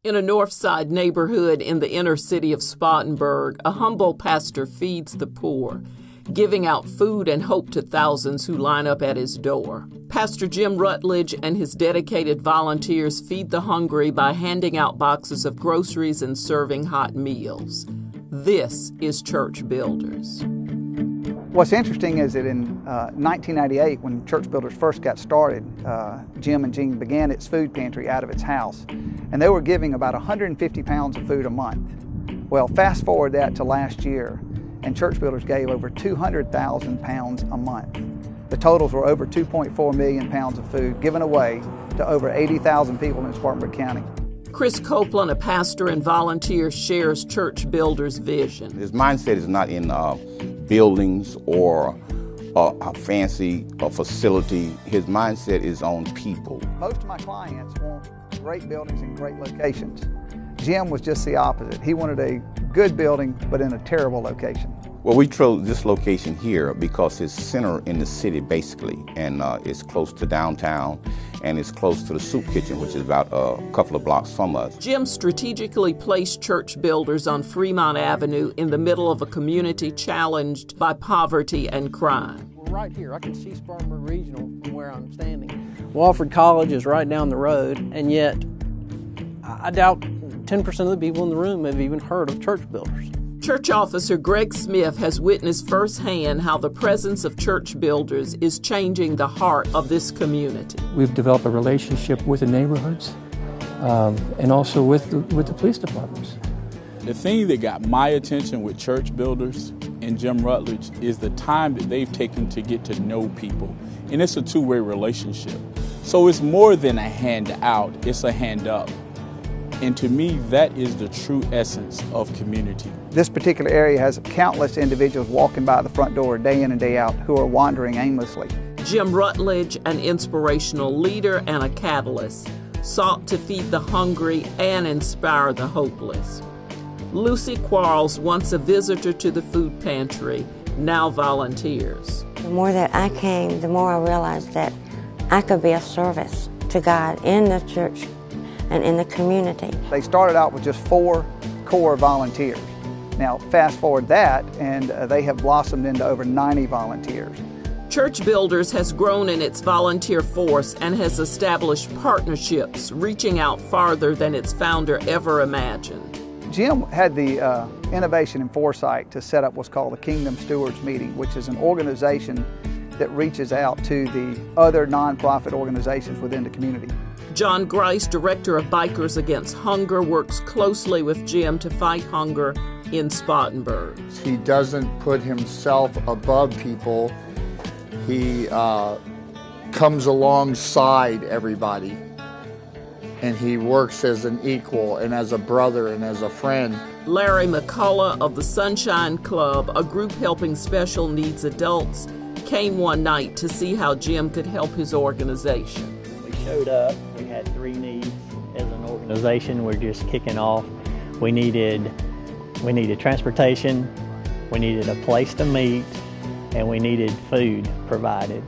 In a Northside neighborhood in the inner city of Spartanburg, a humble pastor feeds the poor, giving out food and hope to thousands who line up at his door. Pastor Jim Rutledge and his dedicated volunteers feed the hungry by handing out boxes of groceries and serving hot meals. This is Church Builders. What's interesting is that in 1998, when Church Builders first got started, Jim and Jean began its food pantry out of its house, and they were giving about 150 pounds of food a month. Well, fast forward that to last year, and Church Builders gave over 200,000 pounds a month. The totals were over 2.4 million pounds of food given away to over 80,000 people in Spartanburg County. Chris Copeland, a pastor and volunteer, shares Church Builders' vision. His mindset is not in buildings or a fancy facility. His mindset is on people. Most of my clients want great buildings in great locations. Jim was just the opposite. He wanted a good building, but in a terrible location. Well, we chose this location here because it's center in the city, basically, and it's close to downtown, and it's close to the soup kitchen, which is about a couple of blocks from us. Jim strategically placed Church Builders on Fremont Avenue in the middle of a community challenged by poverty and crime. We're right here. I can see Spartanburg Regional from where I'm standing. Wofford College is right down the road, and yet I doubt 10% of the people in the room have even heard of Church Builders. Church officer Greg Smith has witnessed firsthand how the presence of Church Builders is changing the heart of this community. We've developed a relationship with the neighborhoods and also with the police departments. The thing that got my attention with Church Builders and Jim Rutledge is the time that they've taken to get to know people. And it's a two-way relationship. So it's more than a handout, it's a hand up. And to me, that is the true essence of community. This particular area has countless individuals walking by the front door day in and day out who are wandering aimlessly. Jim Rutledge, an inspirational leader and a catalyst, sought to feed the hungry and inspire the hopeless. Lucy Quarles, once a visitor to the food pantry, now volunteers. The more that I came, the more I realized that I could be of service to God in the church and in the community. They started out with just 4 core volunteers. Now fast forward that and they have blossomed into over 90 volunteers. Church Builders has grown in its volunteer force and has established partnerships reaching out farther than its founder ever imagined. Jim had the innovation and foresight to set up what's called the Kingdom Stewards Meeting, which is an organization that reaches out to the other nonprofit organizations within the community. John Grice, director of Bikers Against Hunger, works closely with Jim to fight hunger in Spartanburg. He doesn't put himself above people. He comes alongside everybody, and he works as an equal and as a brother and as a friend. Larry McCullough of the Sunshine Club, a group helping special needs adults, came one night to see how Jim could help his organization. We showed up. We had 3 needs as an organization. We're just kicking off. We needed transportation, we needed a place to meet, and we needed food provided.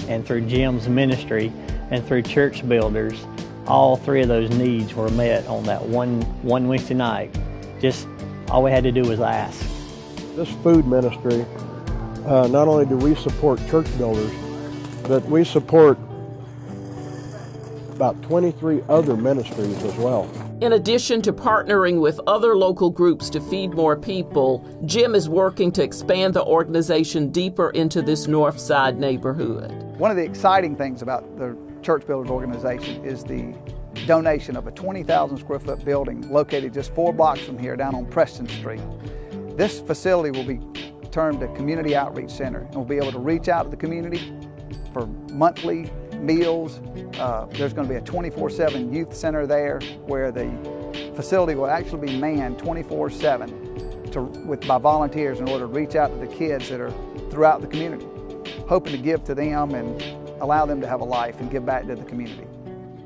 And through Jim's ministry and through Church Builders, all 3 of those needs were met on that one Wednesday night. Just all we had to do was ask. This food ministry, not only do we support Church Builders, but we support about 23 other ministries as well. In addition to partnering with other local groups to feed more people, Jim is working to expand the organization deeper into this Northside neighborhood. One of the exciting things about the Church Builders organization is the donation of a 20,000 square foot building located just 4 blocks from here down on Preston Street. This facility will be termed a community outreach center and will be able to reach out to the community for monthly meals. There's going to be a 24/7 youth center there where the facility will actually be manned 24/7 by volunteers in order to reach out to the kids that are throughout the community, hoping to give to them and allow them to have a life and give back to the community.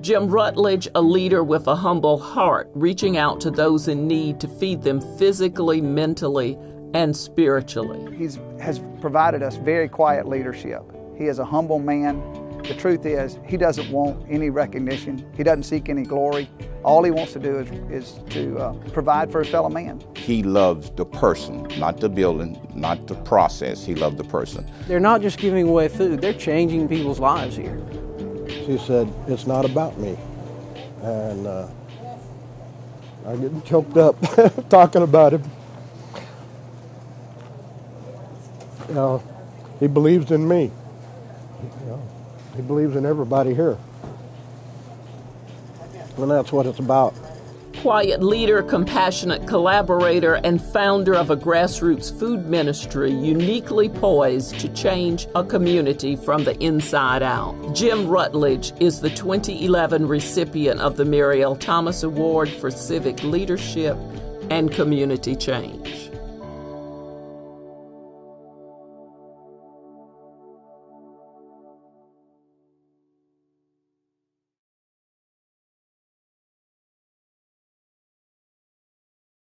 Jim Rutledge, a leader with a humble heart, reaching out to those in need to feed them physically, mentally, and spiritually. He has provided us very quiet leadership. He is a humble man The truth is, he doesn't want any recognition. He doesn't seek any glory. All he wants to do is to provide for his fellow man. He loves the person, not the building, not the process. He loves the person. They're not just giving away food, they're changing people's lives here. She said, it's not about me. And I'm getting choked up talking about him. You know, he believes in me. You know, he believes in everybody here. And that's what it's about. Quiet leader, compassionate collaborator, and founder of a grassroots food ministry uniquely poised to change a community from the inside out. Jim Rutledge is the 2011 recipient of the Mary L. Thomas Award for Civic Leadership and Community Change.